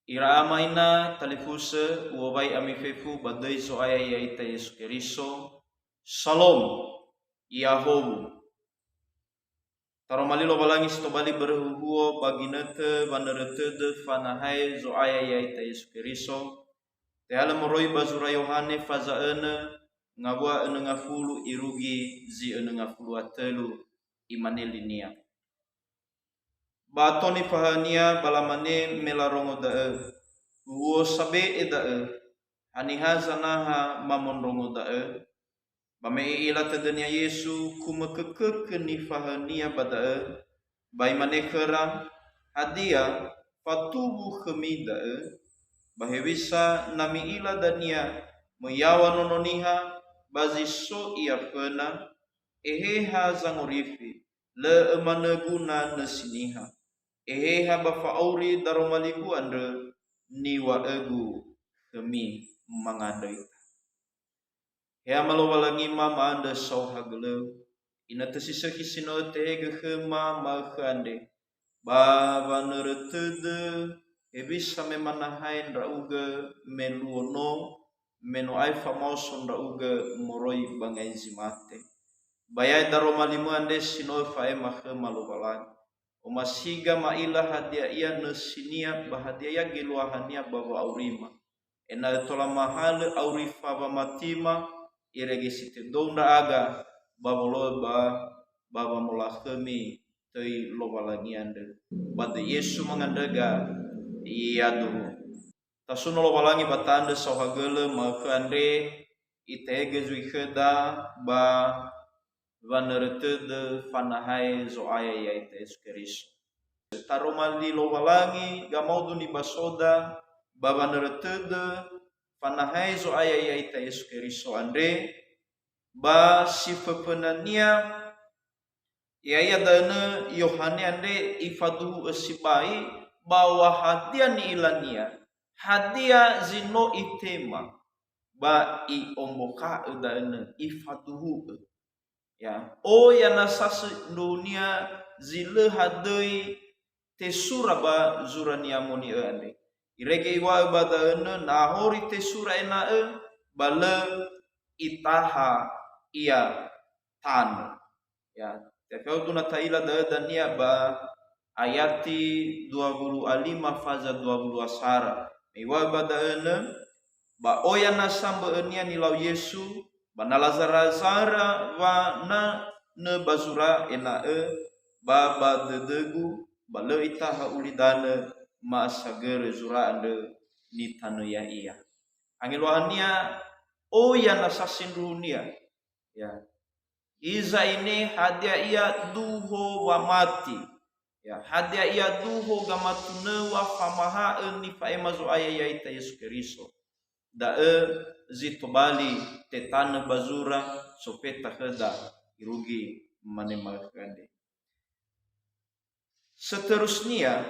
Ira amaina talifuse uwabai amifefu badai so aya yaita Yesu Keriso. Shalom. Yahobu. Taromalilo balangi stobali berhuhuo baginete banerete fanahai zo aya yaita Yesu Keriso. Tehala moroi bazura Yohane fazaene ngabua ene ngafulu irugi zi ene ngafulu atelu imanelinia. Batoni fahania balamane melarongo dae. Uo sabe dae. Anihaza naha mamonrongo dae. Bame ila tedenia Yesu kumakekeke ni fahania badae. Bai manekera hadia fatubu khemi dae. Bahewisa nami ila dania meyawa nononiha bazi so ia fena. Eheha zangorifi le emaneguna nesiniha. Eheha bafauri daromaliku andre niwa egu kemi mangadai. Hea malowalangi mama ande sauhagele. Ina tesisa kisino tehege khema makhande. Baba neretede ebisa memanahain rauge meluono meno aifa mauson rauge moroi bangai zimate. Bayai daromalimu ande sino fae makhema lowalangi. Omasiga maila hadia ia nesinia bahadia ya geluahania baba aurima. Ena tola mahal aurifa bamatima iregesite donda aga baba loba baba molahkemi tei lowalangi ande. Bade Yesu mengandega iadu. Tasuno lowalangi batande sohagele makande itege zuikheda ba vaneretede fanahai zo aya yaita Yesu Keriso. Taromali lowalangi gamaudu ni basoda baba neretede fanahai zo aya yaita Yesu Keriso ande ba sifepenania yaya dana Yohane ande ifadu esibai bawa hadia ni ilania hadia zino itema ba i omboka dana ifaduhu ya ya nasasi dunia zile hadei tesura ba zurania moni ande irege iwa badane nahori tesura ena bale itaha ia tan ya tekau tuna taila dania ba ayati 25 faza 20 asara iwa badane ba oya nasamba enia nilau Yesu bana Lazara wa na ne bazura ena baba dedegu bale itaha ulidane ma sagere zura ande ni tanu ya iya angeloania ya nasasin dunia ya iza ini hadia ia duho wa mati ya hadia ia duho gamatune wa famaha ni faema zo aya yaita Yesu Keriso dae zitobali tetane bazura sopeta heda irugi manemakande. Seterusnya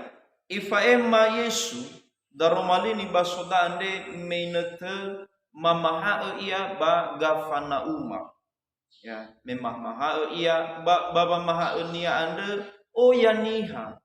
ifaema Yesu daromalini basoda ande meinete mamaha ia ba gafana uma ya memamaha ia ba baba maha nia ande yaniha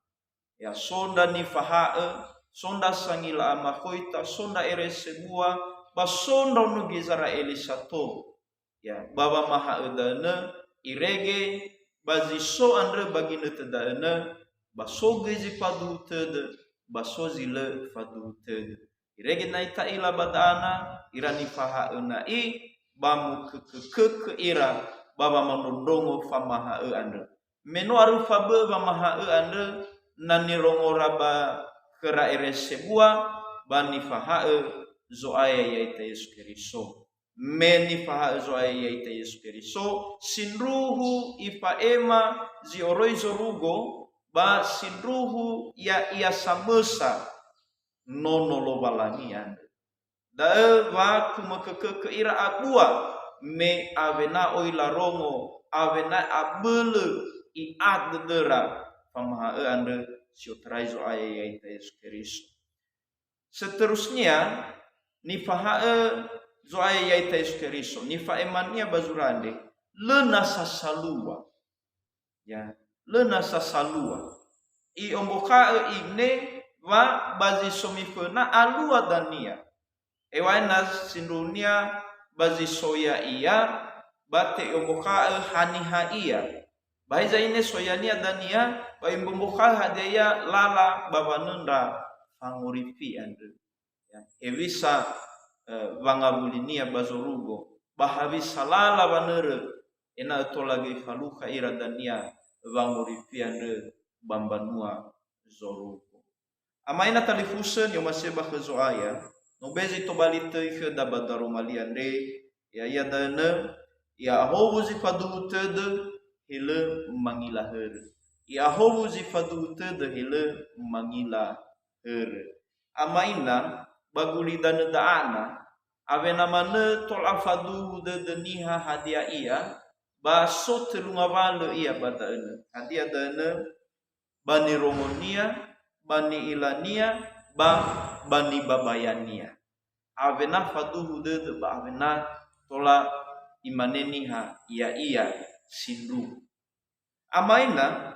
ya sonda ni faha sonda sangila amakoita sonda eresebua basonda nugizara elisato ya baba maha edana irege baziso andre bagine tedana basoge zipadu tede basozi le fadu tede irege naita ila badana irani faha enai bamu ke ira baba manondongo famaha ande meno arufa be bamaha ande nani rongoraba kera eresebua bani fahae zo aya yaita Yesu Keriso meni fahae zo aya yaita Yesu Keriso sinruhu ifaema zioroi zorugo ba sinruhu ya ia samesa nono lo balangian dae wa kumakeke ira abua me avena oilarongo avena abele i adedera pamahae ande siotraizo aya yaita Yesu Keriso. Seterusnya nifahae zo aya yaita Yesu Keriso nifaemania bazurande lena sasalua ya lena sasalua i ombokae igne wa bazi somifena alua dania ewaina sindunia bazi soya iya bate yoboka haniha iya baiza ine soyania dania baimboboka hadaya lala babanunda fangurifi ande ya evisa vangabulinia bazorugo bahabi salala banere ena tolagi faluka ira dania vangurifi ande bambanua zorugo amaina talifusen yo maseba kezoaya no bezi to balite ke da badaro maliande ya dana ya hovuzi fadutede hele mangila her ya hovuzi fadutede hele mangila her amaina baguli dana daana avena mane tol afadu de niha hadia ia ba sot lungavale ia badana hadia dana bani romonia bani ilania bani babayania avena faduhu de ba avena tola imaneniha ia sindu amaina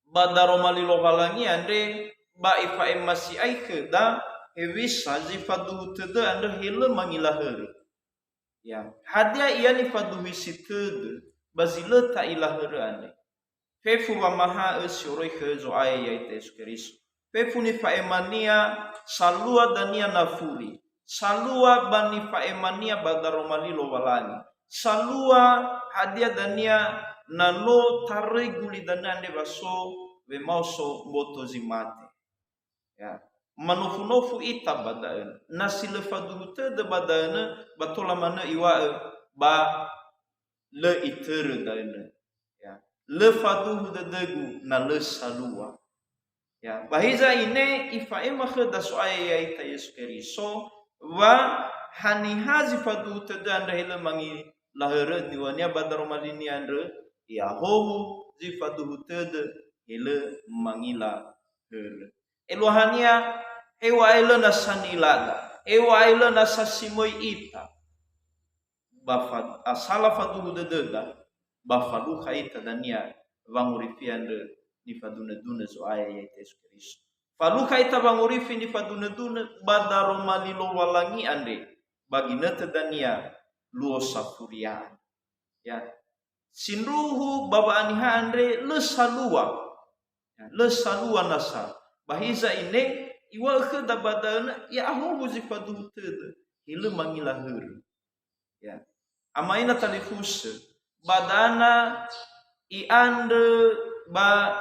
badaro malilo kalangi ande ba ifa emasi aike da hewisa zifadu tede ande hele mangilaher ya hadia ia ni fadu wisitede bazile ta ilaher ande fefu wa maha esyore kezo aya yaite Yesu fefu ni fa emania salua dania nafuri salua bani fa emania badaro malilo walani salua hadia dania nalo tareguli danande baso we mauso boto zimate ya manofu ita badaen nasile fadute de badaen batola mana iwa ba le itere daen ya le fadu de degu na le salua ya bahiza ine ifa emakhe da soaya ita Yesu Kristo wa hanihazi fadute de anda hele mangi lahare diwania badaro malini andre ya hohu zifadu tede hele mangila hele elohania ewa elena sanilada ewa elena sasimoi ita bafad asala fadu dededa bafadu khaita dania vangurifi ande ni faduna duna zo aya ya Yesu Kristo falu khaita vangurifi ni faduna duna badaro malilo walangi ande baginete dania luo safurian ya sinruhu baba aniha andre le salua nasa bahiza ine iwa ke da badana ya ahu zifadu tede ile mangila her ya amaina talifus badana I ande ba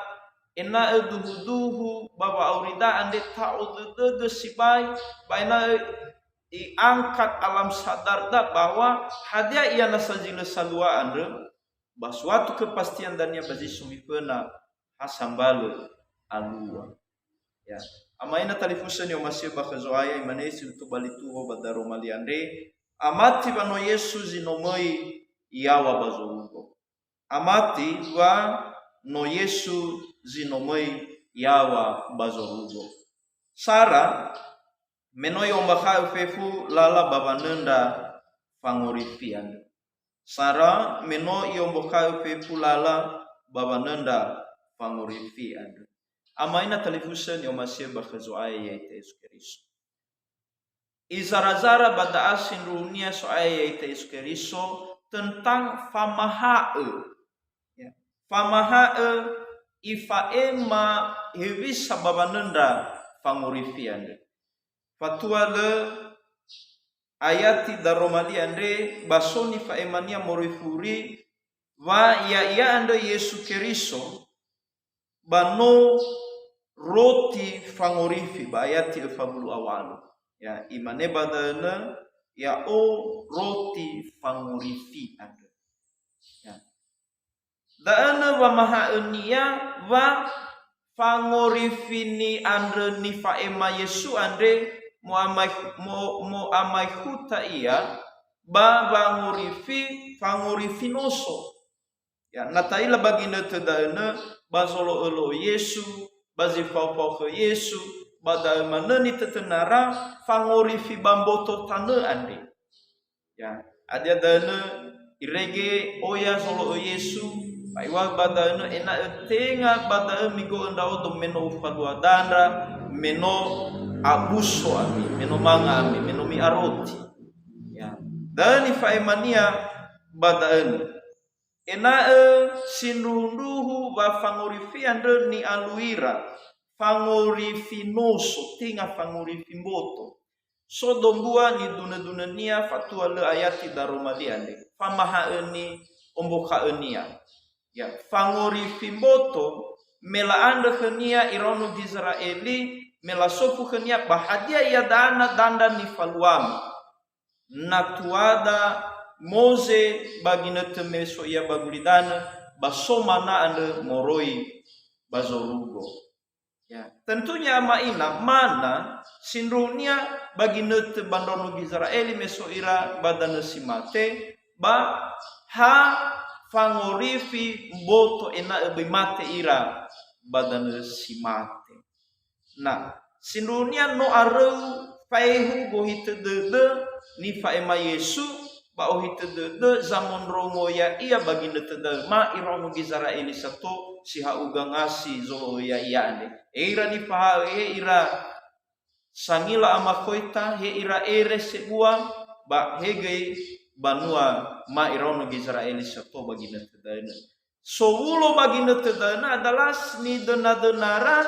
ena eduhuduhu baba aurida ande ta'udud sibai baina angkat alam sadar da bahwa hadia ia nasajile salua ande basuatu kepastian dania bazi sumipena hasambalo alua ya amaina talifusen yo masih bakazoaya imanesi untuk balituho badaro maliande amati bano Yesu zinomoi iawa bazorugo amati wa no Yesu zinomoi iawa bazorugo Sara menoi ombaka fefu lala babanenda fangorifian Sara meno iomboka fefu lala babanenda fangorifian amaina talifusen yo masih bakazoaya yaite Yesu Kristo Izarazara bada asin dunia soaya yaite Yesu Kristo tentang famahae ya. Famahae ifaema hevis sababanenda fangorifian fatua le ayati daromali ande basoni faemania morifuri wa ya ande Yesu Kristo bano roti fangorifi bayati fabulu awalu ya imane badana ya o roti fangorifi ande ya daana wa mahaenia wa fangorifini andre ni faema Yesu ande mo amai huta ia ba fangorifinoso ya nataila bagina tedana bazolo elo Yesu bazi fau ke Yesu badai maneni tetenara fangorifi bamboto tane ande ya ada dana irege oya solo Yesu paiwa badana ena etenga badai migo ndao domeno ufalua danda meno abuso ami, meno manga ami, meno mi aroti. Ya. Dan ifaemania badaen. Sinrunduhu wa fangorifiande ni aluira. Fangorifinoso, tinga fangorifimboto. So dombua ni duna-dunania fatua le ayati daromaliande. Famahaeni ombokaenia. Ya, fangorifimboto melaanda kenia irono di Israeli melasofu kenia bahadia ya danda ni faluami. Natuada Mose bagina temeso ya bagulidana basomana ande moroi bazorugo. Ya, tentunya maina mana sinrunia bagina te bandono Israeli meso ira badana simate ba ha fangorifi mboto ena ebimate ira badana simate. Nah, sinrunia no areu paihu gohite dede ni faema Yesu ba ohite de zaman rongo ya ia baginda tedal ma irono Israeli sato si hauga ngasi zo ya ande ira ni paha ira sangila amakoita he ira ere sebua ba hege banua ma irono Israeli sato baginda tedal so ulo baginda tedal adalah ni denara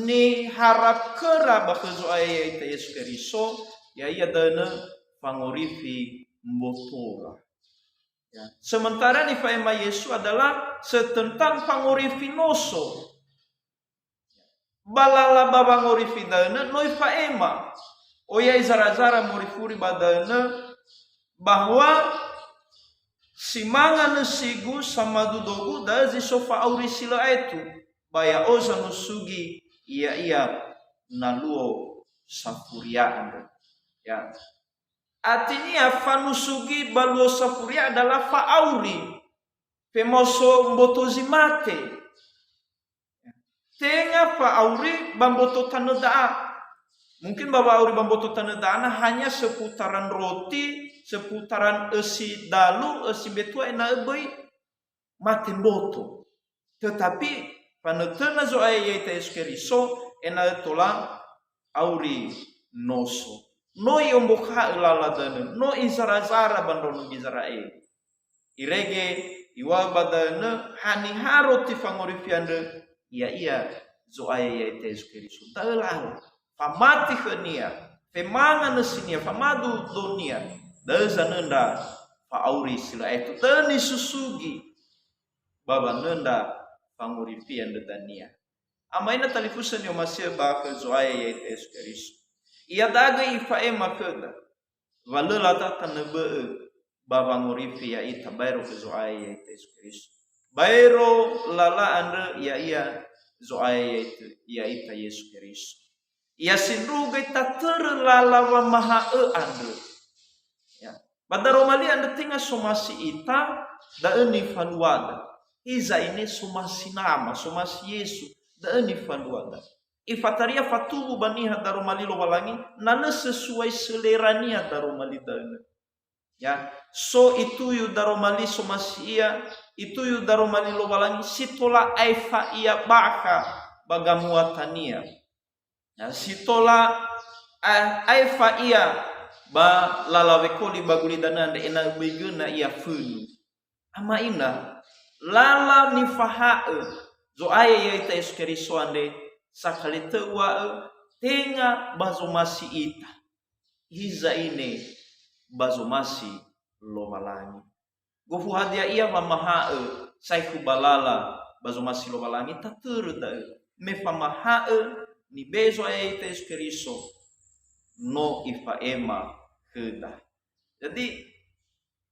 ni harap kera bakezo ayat Yesus Kristus ya ia dana pangorifi mbotora. Ya. Sementara ni faema Yesu adalah setentang pangorifinoso. Balala babangorifidana noi faema. Oya izara-zara morifuri badana bahwa simanga nesigu sama dudogu dazi sofa aurisila itu baya oza nusugi iya naluo safurian. Ya. Artinya fanusugi baluo safuria adalah faauri femoso mbotozimate tenga faauri bamboto taneda. Mungkin baba auri bamboto taneda hanya seputaran roti, seputaran esi dalu, esi betua ena eboi mate mboto. Tetapi panetena zo ayat Yesus Kristus ena tola auri noso. No yomboka ilaladana, no izara-zara bandono Israel. Irege iwa badana hani haroti fangorifiande iya zo ayat Yesus Kristus. Talal famati khania, femanga nesinia, famadu dunia. Dazanenda faauri sila itu tani susugi baba nenda fangorifiande dania. Amaina talifusan yo masih bakal zo ayat Yesus Kristus. Ia daga ifaema keda valela tata nebe babangorifi ya ita bairo kezoaya ya Yesus Kristus bairo lala ande ya zoaya ya ita Yesus Kristus ia sindruga ita terlala wa maha ande ya pada romali ande tinga somasi ita da eni faluada iza ini somasi nama somasi Yesus da eni faluada ifataria fatubu baniha darumalilo walangi nana sesuai selerania darumalidana ya so itu yu darumali somasia itu yu darumalilo walangi sitola aifa ia baka bagamuatania ya sitola aifa ia ba lalawekoli bagulidana de ena begena ia funu ama ina lala nifahae zo aya ita Yesus Kristus ande sakali tewa tenga bazomasi ita hiza ine bazomasi lomalangi gofu hadia ia mamaha saiku balala bazomasi lomalangi taturda me famaha ni bezo ita Yesus Kristus no ifaema keda jadi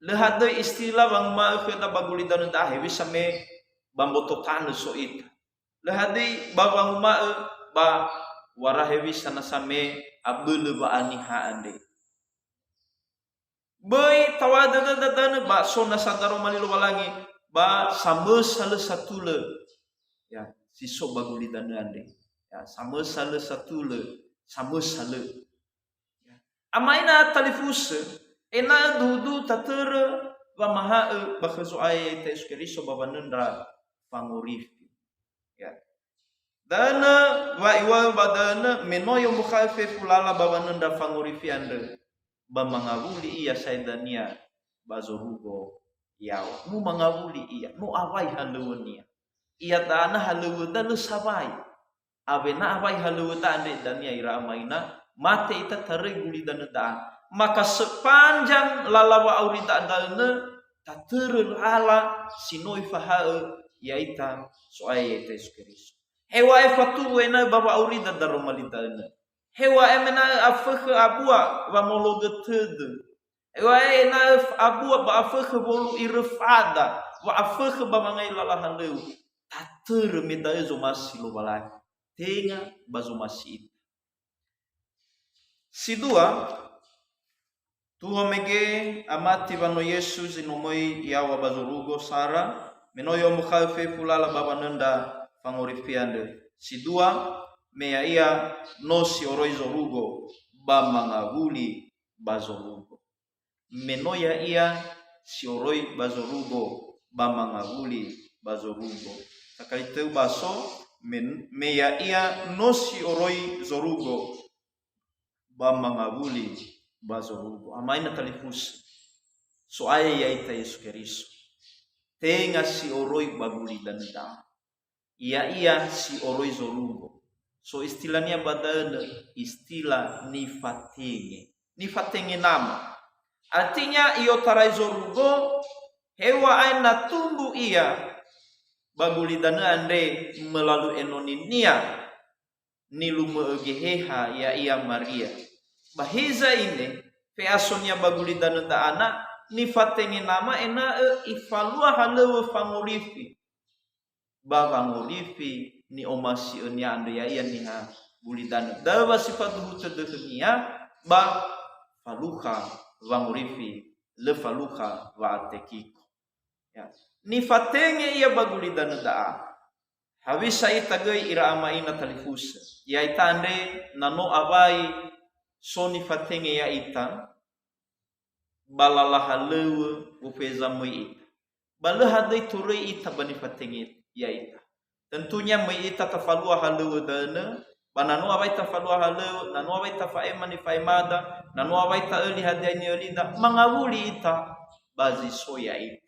lehade istilah bang ma keda bagulidan tahe bisa me bamboto tanu so ita lehadi babang ma ba warahewi sana same abule ba aniha ande boy tawada dadana ba sona sadaro malilo walangi ba same sale satule ya siso baguli ande ya same sale satule same sale ya amaina talifus ena dudu tatere wa maha ba khazu ayat Yesus Kristus babanendra fangorif ya Dana wa iwa badana menoyo mukhafe fulala babananda fangurifi ande bamangavuli iya saidania bazorugo yawa nu mangavuli iya nu awai halewnia iya dana halewda lu sabai abena awai halewda ande dania ira amaina mate ita tareguli dana da maka sepanjang lalawa aurita dana taterul ala sinoi faha yaita soaya yaita Yesus hewa efatu wena baba aurida daromalidana hewa emena afakh abua wa mologeted hewa ena abua ba afakh bolu irfada wa afakh ba mangai lalahan leu tater medayo zomasi lo balai tenga bazomasi sidua tuho mege amati bano Yesus inomoi yawa bazorugo sara menoyo mukhalfe fulala baba nenda fangorifiande sidua mea ia nosi oroi zorugo ba mangavuli bazorugo menoya ia si oroi bazorugo ba mangavuli bazorugo takaiteu baso mea ia nosi oroi zorugo ba mangavuli bazorugo amaina talifus so aya yaita Yesus Kristus tenga si oroi baguli dan da iya si oroi zorugo so istilahnya badana istilah nifatenge nama artinya iyo tarai zorugo hewa aina tumbu iya baguli dana ande melalui enoninia nilume egeheha ya iya Maria bahiza ini peasonya baguli dana da anak nifatenge nama ena ifalua halewe fangorifi bavangorifi ni omasi enya ande ya iya niha bulidana dawa sifat hutedehnia ba faluha vangorifi le faluha wa atekiko ya nifatenge iya bagulidana da habisa itagai ira amaina talifusa ya itande nano abai so nifatenge ya ita balalaha lewe upeza moi balahadai turei ita banifatenge ya ita tentunya mai ita tafalua halewe dana bananu abai tafalua halewe nanu abai tafaema ni faimada nanu abai ta eli hadiani elida mangawuli ita bazi soya ita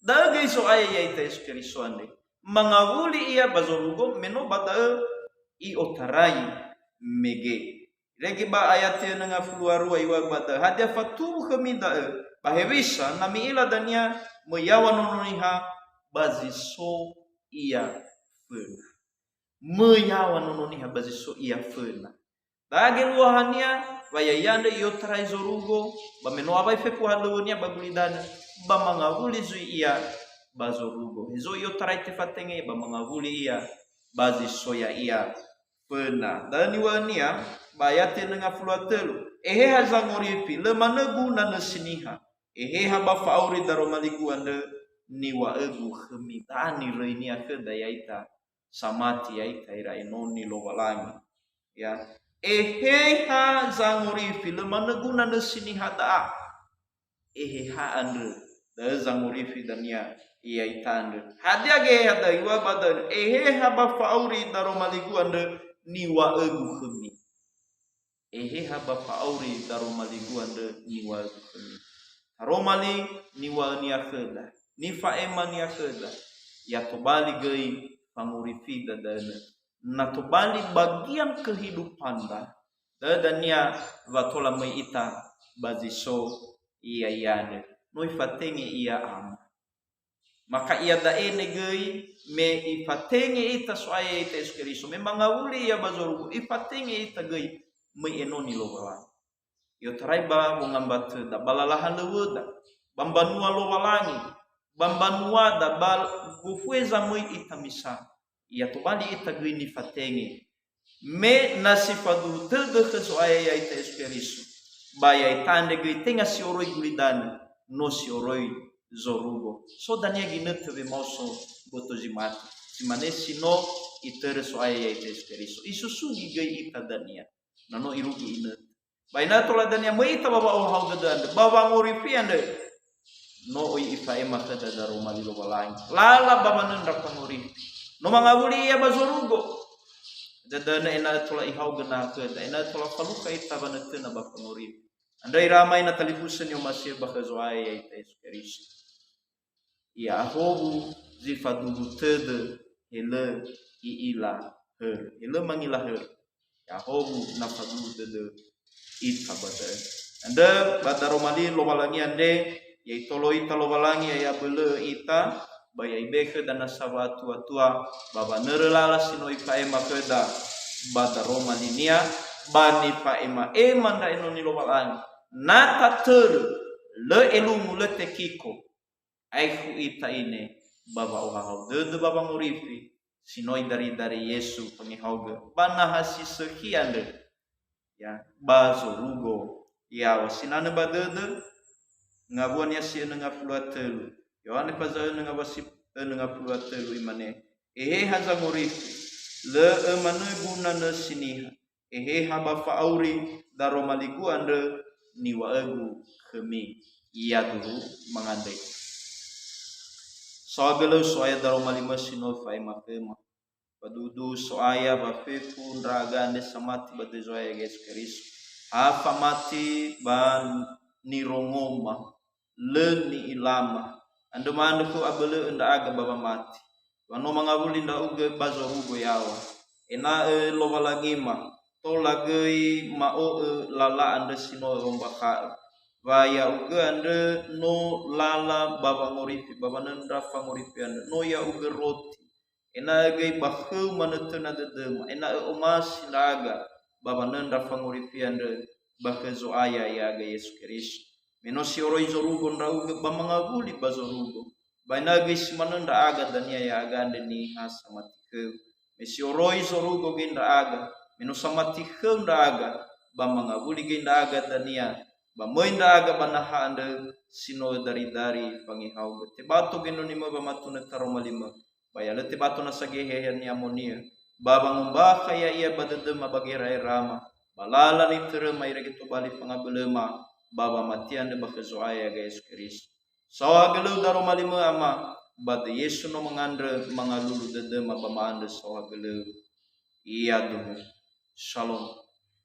dagay so aya ya ita Yesus Kristus ande mangawuli ia bazorugo meno bata i otarai mege lagi ba ayat yang nga fluaru iwa bata hadia fatu kemida bahewisa nami ila dania meyawan noniha baziso iya fena meyawan noniha baziso iya fena dagi luahania wayayande iyo tarai zorugo bameno abai fepu halunya bagulidana bamangavuli zui iya bazorugo hizo iyo tarai tefatenge bamangavuli iya baziso ya iya fena dani wania bayate nga fluatelu ehe hazangorifi le manegu na siniha ehe haba fauri daromaligu ande niwa egu khmitani reini akeda yaita samati yaita ira inoni lo walangi ya ehe ha zangorifi le manegu na siniha da ehe ha ande da zangorifi dania yaita ande hadia ge hada iwa badan ehe haba fauri daromaligu ande niwa egu khmi ehe haba fauri daromaligu ande niwa egu khmi Romali niwa ni akheda ni faema ni akheda ya tobali gei pangurifi dadana na tobali bagian kehidupan dadania watola mai ita baziso iya yade noi fatenge iya am maka ia daene gei me ifatenge ita soaya ita Yesus Kristus memang ngawuli ya bazorugo ifatenge ita gei me enoni lobalan yo taraiba mungambat da balalahan leweda bambanua lo walangi bambanua da bal gufweza moi itamisa ya tobali itagwini fatenge me nasifadu tede khaso aya ita Yesus Kristus baya itande gwi tenga si oroi gulidani no si oroi zorugo so dania ginete be moso botozimati simanesi no itere so aya ita Yesus Kristus isusugi gei ita dania nano irugi ina baina tola dania meita baba o hawgadande baba ngorifi ande no oi ifa ema kada daroma lilo balang lala baba nendra pangorifi no mangabuli ya bazorugo Jadana ena tula ihau gena ke ena tula faluka ita banetena ba panguri andai ramai na talifusen yo masih bakazoai ya ita Yesus Kristus ya hobu zifadulu tede hele iila her hele mangila her ya hobu na fadulu tede ita bata anda bata romali lobalangi ande ya itolo ita lobalangi ya bele ita baya ibeke dan nasawa tua baba nerelala sino ipa ema keda bata romali nia bani pa ema nda ino ni lobalangi nata ter le elu mule tekiko aiku ita ine baba ohau de baba nguripi sinoi dari Yesu pangihauga bana hasi sekian de ya bazo rugo ya wasinane badede ngabuan ya si ngapuluat telu yohane pazau ngabasip ngapuluat telu imane haza nguripi le emane gunana siniha haba faauri daro maligu ande niwa egu kemi iya dulu mengandai soagelo soaya daro malima sino fai mapema padudu soaya bafefu ndraga ande samati bade zoaya Yesus Kristus hafa mati ban nirongoma leni ilama ande mande fu abele enda aga baba mati wano mangabuli nda uge bazo rugo yawa ena lobalangima to lagei mao lala ande sino rombaka vaya uge ande no lala baba ngoripi baba nanda fa ngoripi ande no ya uge roti ena gei bakhu manetena dedema ena omas naga baba nanda fa ngoripi ande bakezo aya ya ga Yesus Kristus menosi oroi zorugo nda uge bamangabuli bazorugo baina gei simananda aga dania ya aga ande ni hasamatike mesi oroi zorugo ginda aga menosamatike nda aga bamangabuli ginda aga dania bamoinda aga banaha ande sino dari pangihau te batu geno nima bamatuna taromalima bayale te batu nasagehe ni amonia baba ngumba kaya ia badedema bagera rama balala ni tere maire gitu bali pangabelema baba matian de bakezoaya ga Yesus Kristus sawa gelu daromalima ama bad Yesu no mengandre mangalulu dedema bama ande sawa gelu iya duh shalom.